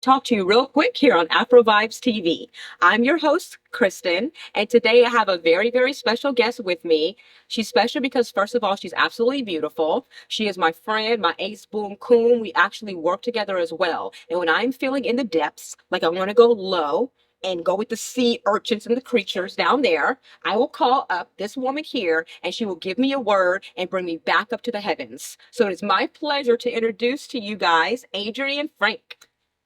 talk to you real quick here on Afrovibes TV. I'm your host, Christin, and today I have a very, very special guest with me. She's special because, first of all, she's absolutely beautiful. She is my friend, my ace boom coon. We actually work together as well. And when I'm feeling in the depths, like I want to go low, and go with the sea urchins and the creatures down there, I will call up this woman here and she will give me a word and bring me back up to the heavens. So it is my pleasure to introduce to you guys Adrian Frank.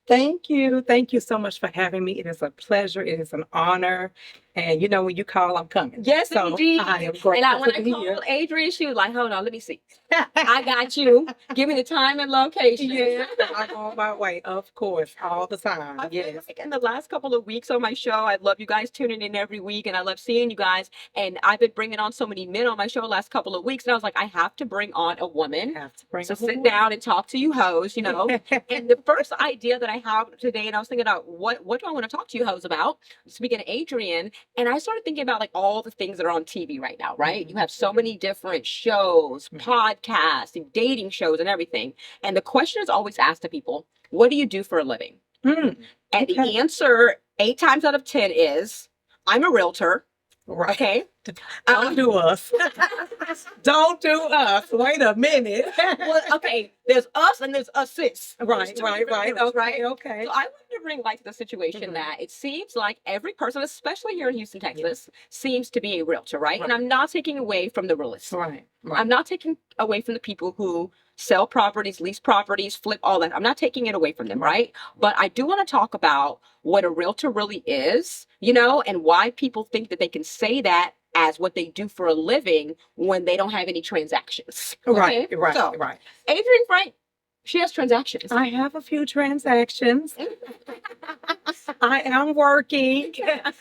Thank you. Thank you so much for having me. It is a pleasure. It is an honor. And you know, when you call, I'm coming. Yes, so indeed. I am grateful And when to I be called here. Adrian, she was like, hold on, let me see. I got you. Give me the time and location. Yes, I'm on my way, of course, all the time. I feel Yes. like in the last couple of weeks on my show, I love you guys tuning in every week and I love seeing you guys. And I've been bringing on so many men on my show the last couple of weeks. And I was like, I have to bring on a woman. Have to bring So a sit woman. down and talk to you hoes, you know. And the first idea that I have today, and I was thinking about what do I want to talk to you hoes about? Speaking of Adrian, and I started thinking about like all the things that are on TV right now, right? You have so many different shows, podcasts, and dating shows and everything. And the question is always asked to people, what do you do for a living? Mm, And the okay. answer 8 times out of 10 is, I'm a realtor. Right. Okay. Don't do us. Don't do us. Wait a minute. Well, okay. There's us and there's us sis. Right, There's two right, different right. groups, Okay, right? okay. So I wanted to bring light to the situation that it seems like every person, especially here in Houston, Texas, seems to be a realtor, right? And Right. I'm not taking away from the realists. Right, I'm right. not taking away from the people who sell properties, lease properties, flip all that. I'm not taking it away from them, right? But I do want to talk about what a realtor really is, you know, and why people think that they can say that as what they do for a living when they don't have any transactions. Right, Okay? right, So, right. Adrian Frank, she has transactions. I have a few transactions. I am working.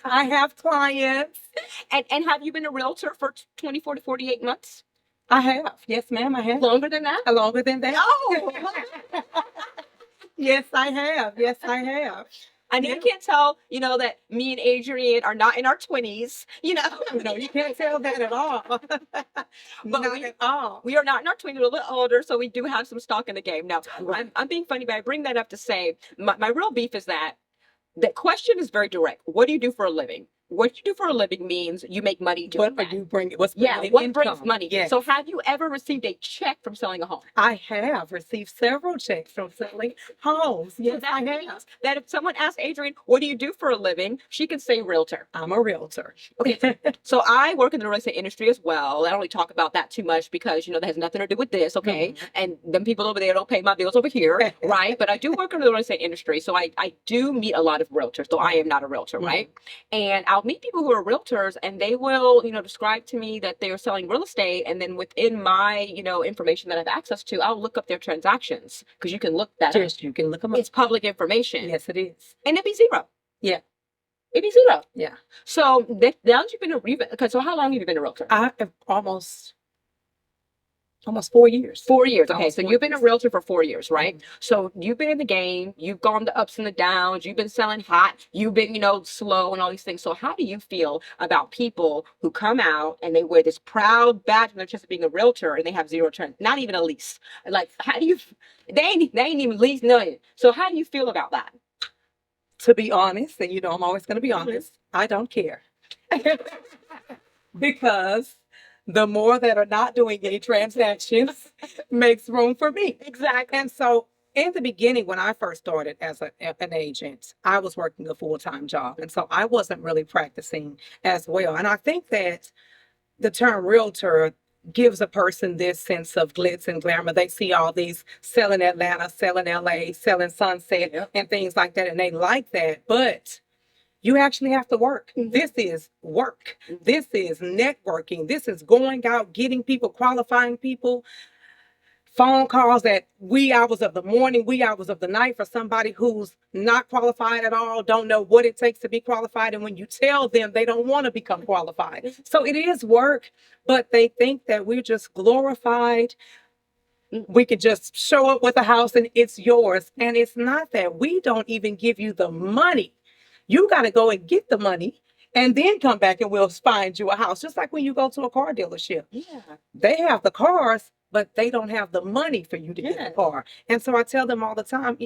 I have clients. And have you been a realtor for 24 to 48 months? I have. Yes, ma'am, I have. Longer than that? Longer than that? No. Yes, I have. Yes, I have. I know you can't tell, you know, that me and Adrian are not in our 20s, you know. No, you can't tell that at all. Not at all. We are not in our 20s, we're a little older, so we do have some stock in the game. Now, Right. I'm being funny, but I bring that up to say my real beef is that the question is very direct. What do you do for a living? What you do for a living means you make money doing What are that. you bringing? What's Yeah, bringing what income? brings money? Yes. So have you ever received a check from selling a home? I have received several checks from selling homes. So Yes, that I means have. that if someone asks Adrian, what do you do for a living? She can say realtor. I'm a realtor. Okay. So I work in the real estate industry as well. I don't really talk about that too much because, you know, that has nothing to do with this, okay? And them people over there don't pay my bills over here, right? But I do work in the real estate industry. So I do meet a lot of realtors, though I am not a realtor, right? And I'll meet people who are realtors and they will, you know, describe to me that they are selling real estate. And then within my, you know, information that I have access to, I'll look up their transactions because you can look that up. Yes, you can look them up. It's public information. Yes, it is. And it'd be zero. Yeah. It'd be zero. Yeah. So now that you've been okay, so how long have you been a realtor? I have almost 4 years. 4 years. Okay, Almost so 4 you've been a years. realtor for 4 years, right? So you've been in the game, you've gone the ups and the downs, you've been selling hot, you've been, you know, slow and all these things. So how do you feel about people who come out and they wear this proud badge on their chest of being a realtor and they have zero turn, not even a lease? Like, how do you, they ain't even lease nothing. So how do you feel about that? To be honest, and you know I'm always going to be honest, I don't care. Because the more that are not doing any transactions makes room for me. Exactly. And so in the beginning, when I first started as an agent, I was working a full-time job. And so I wasn't really practicing as well. And I think that the term realtor gives a person this sense of glitz and glamour. They see all these selling Atlanta, selling LA, selling Sunset, and things like that. And they like that. But you actually have to work. This is work. This is networking. This is going out, getting people, qualifying people. Phone calls at wee hours of the morning, wee hours of the night for somebody who's not qualified at all, don't know what it takes to be qualified. And when you tell them, they don't want to become qualified. So it is work, but they think that we're just glorified. We could just show up with a house and it's yours. And it's not that. We don't even give you the money. You got to go and get the money and then come back and we'll find you a house. Just like when you go to a car dealership. Yeah. They have the cars, but they don't have the money for you to get the car. And so I tell them all the time,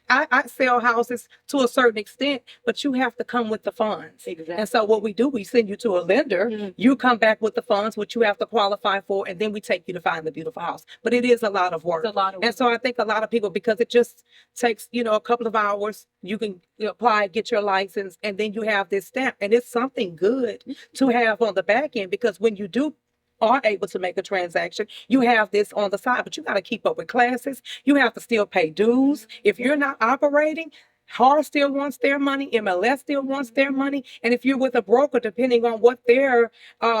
I sell houses to a certain extent, but you have to come with the funds. Exactly. And so what we do, we send you to a lender. You come back with the funds, which you have to qualify for, and then we take you to find the beautiful house. But it is a lot of work. It's a lot of And so I think a lot of people, because it just takes, a couple of hours, you can apply, get your license, and then you have this stamp. And it's something good to have on the back end, because when you are able to make a transaction, you have this on the side, but you got to keep up with classes. You have to still pay dues. If you're not operating, HAR still wants their money, MLS still wants their money, and if you're with a broker, depending on what their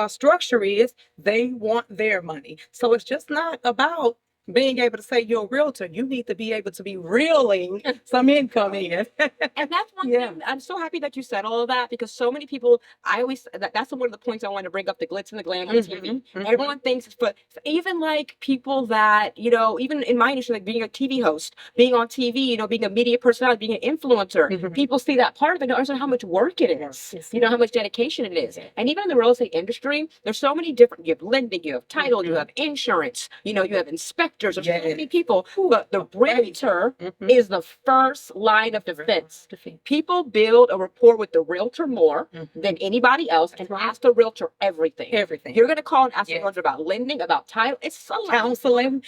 structure is, they want their money. So it's just not about being able to say you're a realtor. You need to be able to be reeling some income in. And that's one thing. I'm so happy that you said all of that, because so many people, that's one of the points I want to bring up, the glitz and the glam on TV. Everyone thinks, but even like people that, even in my industry, like being a TV host, being on TV, being a media personality, being an influencer, people see that part of it and don't understand how much work it is, how much dedication it is. And even in the real estate industry, there's so many different, you have lending, you have title, you have insurance, you have inspectors. There's so many people, but the realtor is the first line of defense. People build a rapport with the realtor more than anybody else, and ask the realtor everything. You're going to call and ask the realtor about lending, about title. It's a lot. Counseling.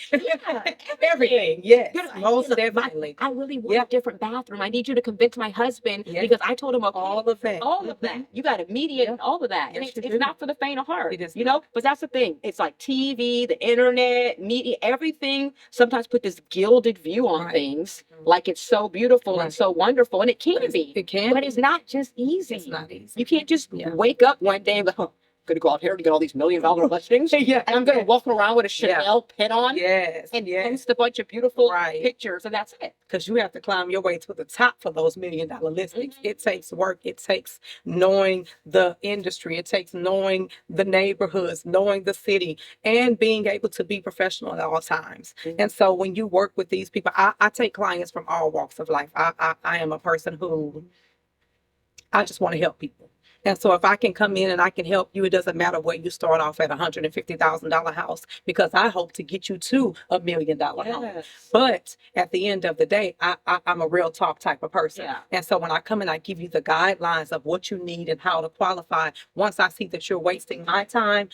Everything. Yes. Most definitely. I really want a different bathroom. I need you to convince my husband because I told him all of that. All of that. You got to mediate all of that. And it's not for the faint of heart, but that's the thing. It's like TV, the internet, media, everything sometimes put this gilded view on things, like it's so beautiful and so wonderful, and it can be. It can, but it's not just easy. It's not easy. You can't just wake up one day and go, going to go out here to get all these $1 million listings. And I'm going to walk around with a Chanel pin on. And post a bunch of beautiful pictures, and that's it. Because you have to climb your way to the top for those $1 million listings. It takes work. It takes knowing the industry. It takes knowing the neighborhoods, knowing the city, and being able to be professional at all times. And so when you work with these people, I take clients from all walks of life. I am a person who, I just want to help people. And so if I can come in and I can help you, it doesn't matter where you start off at $150,000 house, because I hope to get you to $1 million home. But at the end of the day, I'm a real talk type of person. And so when I come in, I give you the guidelines of what you need and how to qualify. Once I see that you're wasting my time,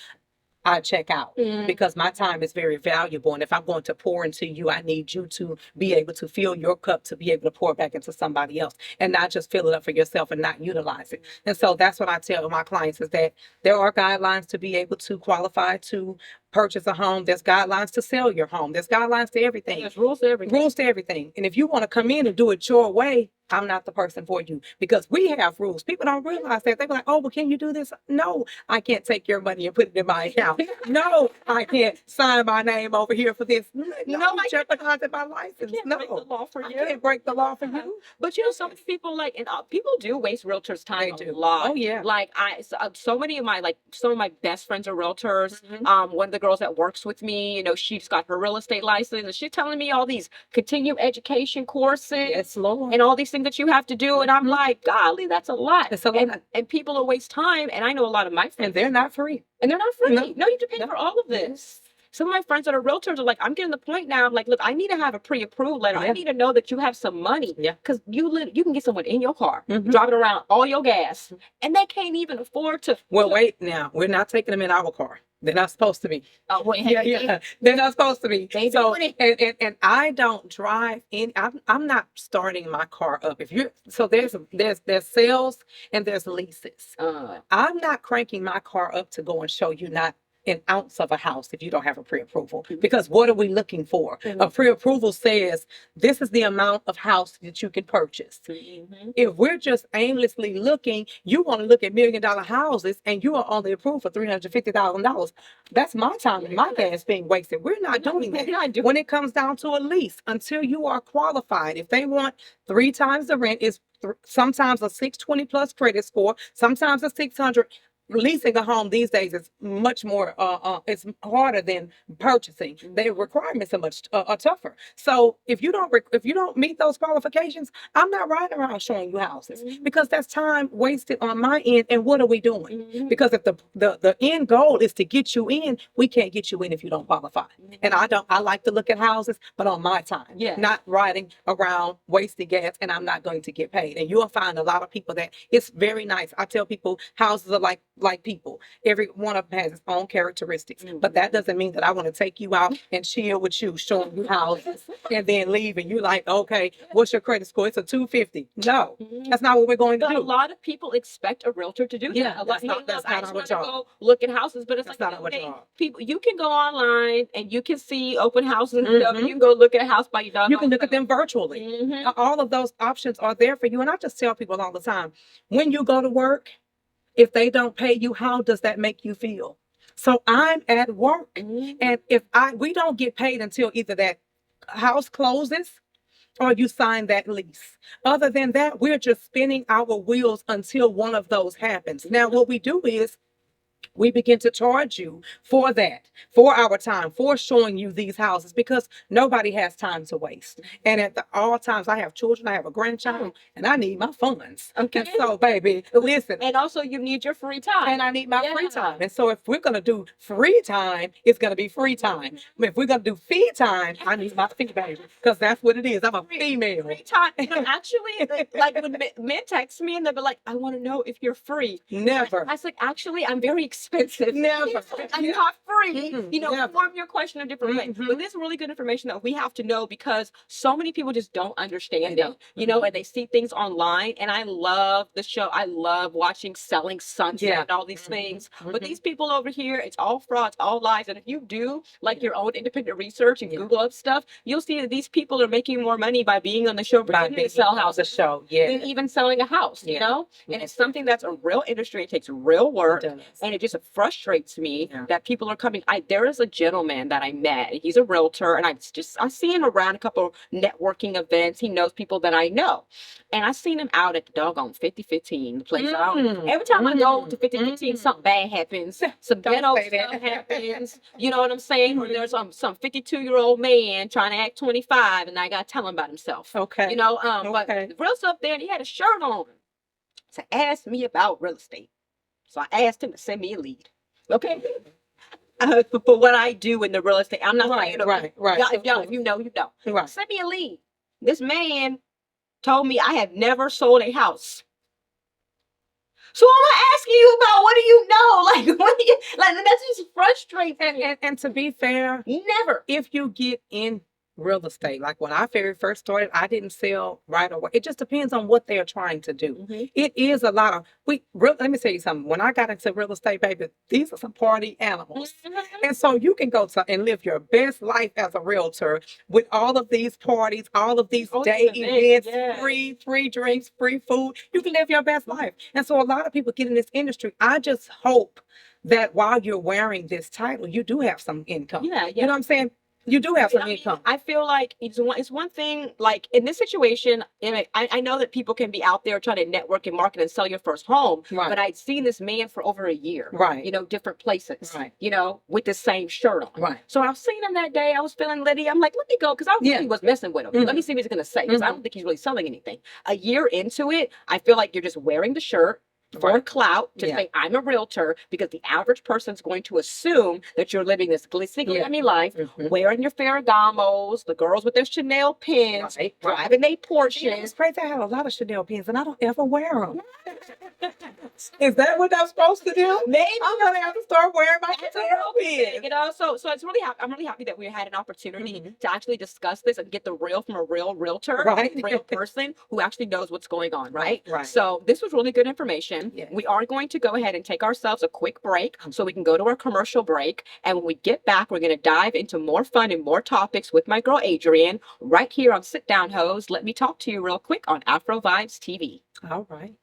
I check out, because my time is very valuable. And if I'm going to pour into you, I need you to be able to fill your cup to be able to pour back into somebody else, and not just fill it up for yourself and not utilize it. And so that's what I tell my clients, is that there are guidelines to be able to qualify to purchase a home. There's guidelines to sell your home. There's guidelines to everything. There's rules to everything. Rules to everything. And if you want to come in and do it your way, I'm not the person for you, because we have rules. People don't realize that. They're like, oh, well, can you do this? No, I can't take your money and put it in my account. No, I can't sign my name over here for this. No, I jeopardizing my license. Can't break the law for you. I can't break the law for you. But some people and people do waste realtors' time a lot. Oh yeah. Like some of my best friends are realtors. One of the girls that works with me, she's got her real estate license, and she's telling me all these continuing education courses. Yes, Lord. And all these things that you have to do, and I'm like, golly, that's a lot. It's a lot. And people will waste time, and I know a lot of my friends, and they're not free. No, you have to pay for all of this. Some of my friends that are realtors are like, I'm getting to the point now, I'm like, look, I need to have a pre-approved letter. I need to know that you have some money. Because you can get someone in your car, driving around all your gas, and they can't even afford to. Well, wait now. We're not taking them in our car. They're not supposed to be. Oh, wait, They're not supposed to be. So, and I don't drive in. I'm not starting my car up. There's sales and there's leases. I'm not cranking my car up to go and show you not an ounce of a house if you don't have a pre-approval. Because what are we looking for? A pre-approval says this is the amount of house that you can purchase. If we're just aimlessly looking, you want to look at $1 million houses and you are only approved for $350,000. That's my time and my gas being wasted. We're not doing that. When it comes down to a lease, until you are qualified, if they want 3 times the rent, is sometimes a 620 plus credit score, sometimes a 600. leasing a home these days is much more it's harder than purchasing. The requirements are much are tougher. So if you don't meet those qualifications, I'm not riding around showing you houses, because that's time wasted on my end. And what are we doing? Because if the end goal is to get you in, we can't get you in if you don't qualify. And I like to look at houses, but on my time, not riding around wasting gas, and I'm not going to get paid. And you'll find a lot of people that it's very nice. I tell people houses are like people. Every one of them has its own characteristics. But that doesn't mean that I want to take you out and chill with you, showing you houses, and then leave, and you like, okay, what's your credit score? It's a 250. No, that's not what we're going to But do. a lot of people expect a realtor to do that. That's not I just our want to job. go look at houses, but it's That's like not our job. people. You can go online and you can see open houses and stuff. And you can go look at a house by your dog. You can look at them virtually. All of those options are there for you. And I just tell people all the time, when you go to work, if they don't pay you, how does that make you feel? So I'm at work, and if we don't get paid until either that house closes or you sign that lease. Other than that, we're just spinning our wheels until one of those happens. Now, what we do is we begin to charge you for that, for our time, for showing you these houses, because nobody has time to waste. And at all times, I have children, I have a grandchild, and I need my funds. Okay. And so, baby, listen. And also, you need your free time. And I need my free time. And so, if we're going to do free time, it's going to be free time. If we're going to do fee time, I need my fee, baby, because that's what it is. I'm a female. Free time. Actually, like when men text me and they'll be like, I want to know if you're free. Never. I was like, actually, I'm very expensive. Never. I'm not free. Never. Form your question a different way. But this is really good information that we have to know, because so many people just don't understand it, and they see things online. And I love the show. I love watching Selling Sunset and all these things. But these people over here, it's all fraud, it's all lies. And if you do like your own independent research and Google up stuff, you'll see that these people are making more money by being on the show, pretending to sell houses, than even selling a house, And it's something that's a real industry. It takes real work. And it just frustrates me that people are coming. There is a gentleman that I met. He's a realtor, and I see him around a couple networking events. He knows people that I know. And I seen him out at the doggone 5015, the place. Every time I go to 5015, something bad happens. Some ghetto stuff happens. You know what I'm saying? Or there's some 52-year-old man trying to act 25, and I got to tell him about himself. Okay. But the realtor up there, and he had a shirt on. So asked me about real estate. So I asked him to send me a lead. Okay. For what I do in the real estate, I'm not saying right. If you know, you know. Right. Send me a lead. This man told me I have never sold a house. So I'm asking you about, what do you know? That's just frustrating. And to be fair, never. If you get in real estate, like when I very first started, I didn't sell right away. It just depends on what they're trying to do. It is a lot of let me tell you something. When I got into real estate, baby, these are some party animals. And so you can go to and live your best life as a realtor with all of these parties, all of these day events, free drinks, free food. You can live your best life. And so a lot of people get in this industry. I just hope that while you're wearing this title, you do have some income. You know what I'm saying? You do have some income. I feel like it's one thing, like in this situation, I know that people can be out there trying to network and market and sell your first home, but I'd seen this man for over a year, different places, with the same shirt on. So I was seeing him that day. I was feeling litty. I'm like, let me go, because I really was messing with him. Let me see what he's going to say, because I don't think he's really selling anything. A year into it, I feel like you're just wearing the shirt for clout to say I'm a realtor, because the average person's going to assume that you're living this glitzy life, wearing your Ferragamos, the girls with their Chanel pins, driving their Porsches. It's crazy. I have a lot of Chanel pins, and I don't ever wear them. Is that what I'm supposed to do? Maybe I'm gonna have to start wearing my Chanel pins. So it's really I'm really happy that we had an opportunity to actually discuss this and get the real from a real realtor, real person who actually knows what's going on, right? So this was really good information. We are going to go ahead and take ourselves a quick break so we can go to our commercial break. And when we get back, we're going to dive into more fun and more topics with my girl, Adrian, right here on Sit Down Heauxs. Let me talk to you real quick on Afrovibes TV. All right.